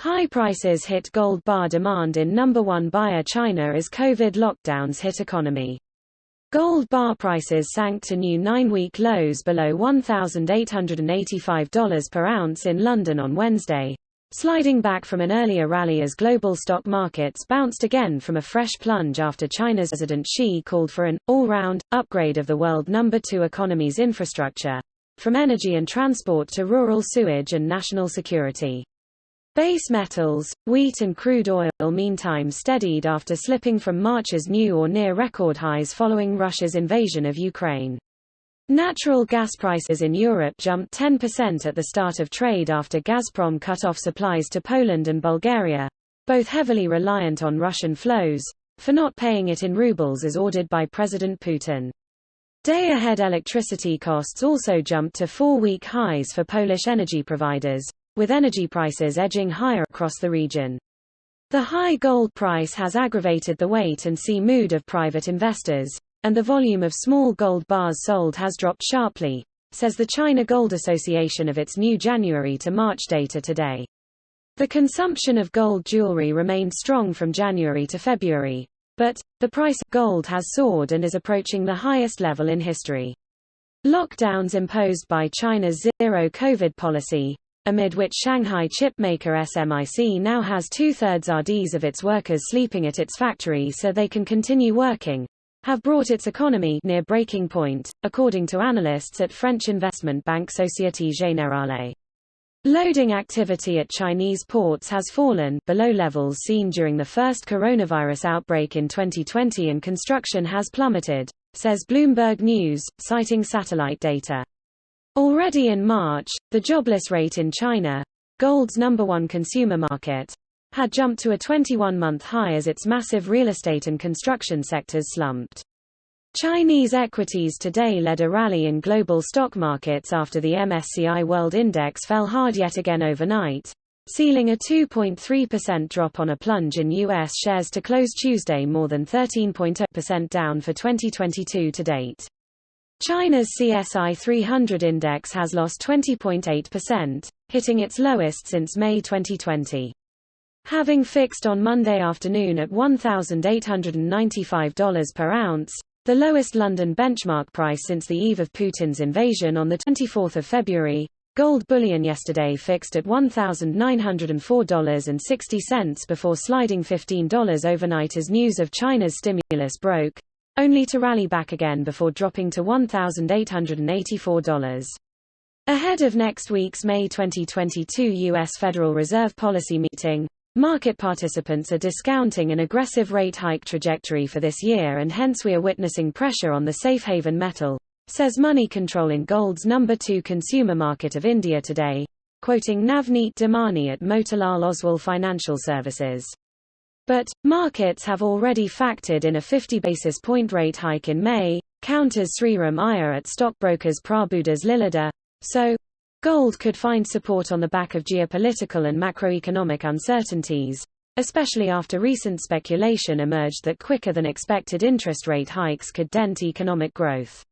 High prices hit gold bar demand in No.1 buyer China as COVID lockdowns hit economy. Gold bar prices sank to new 9-week lows below $1,885 per ounce in London on Wednesday, sliding back from an earlier rally as global stock markets bounced again from a fresh plunge after China's President Xi called for an all-round upgrade of the world number 2 economy's infrastructure, from energy and transport to rural sewage and national security. Base metals, wheat and crude oil meantime steadied after slipping from March's new or near record highs following Russia's invasion of Ukraine. Natural gas prices in Europe jumped 10% at the start of trade after Gazprom cut off supplies to Poland and Bulgaria, both heavily reliant on Russian flows, for not paying it in rubles as ordered by President Putin. Day-ahead electricity costs also jumped to 4-week highs for Polish energy providers, with energy prices edging higher across the region. The high gold price has aggravated the wait-and-see mood of private investors, and the volume of small gold bars sold has dropped sharply, says the China Gold Association of its new January to March data today. The consumption of gold jewelry remained strong from January to February, but the price of gold has soared and is approaching the highest level in history. Lockdowns imposed by China's zero-COVID policy, amid which Shanghai chipmaker SMIC now has 2/3 RDs of its workers sleeping at its factory so they can continue working, have brought its economy near breaking point, according to analysts at French investment bank Société Générale. Loading activity at Chinese ports has fallen below levels seen during the first coronavirus outbreak in 2020 and construction has plummeted, says Bloomberg News, citing satellite data. Already in March, the jobless rate in China, gold's #1 consumer market, had jumped to a 21-month high as its massive real estate and construction sectors slumped. Chinese equities today led a rally in global stock markets after the MSCI World Index fell hard yet again overnight, sealing a 2.3% drop on a plunge in U.S. shares to close Tuesday more than 13.0% down for 2022 to date. China's CSI 300 index has lost 20.8%, hitting its lowest since May 2020. Having fixed on Monday afternoon at $1,895 per ounce, the lowest London benchmark price since the eve of Putin's invasion on the 24th of February, gold bullion yesterday fixed at $1,904.60 before sliding $15 overnight as news of China's stimulus broke, only to rally back again before dropping to $1,884. Ahead of next week's May 2022 U.S. Federal Reserve policy meeting, market participants are discounting an aggressive rate hike trajectory for this year and hence we are witnessing pressure on the safe haven metal, says money controlling gold's #2 consumer market of India today, quoting Navneet Damani at Motilal Oswal Financial Services. But markets have already factored in a 50 basis point rate hike in May, counters Sriram Iyer at stockbrokers Prabhudas Lilladher, so gold could find support on the back of geopolitical and macroeconomic uncertainties, especially after recent speculation emerged that quicker than expected interest rate hikes could dent economic growth.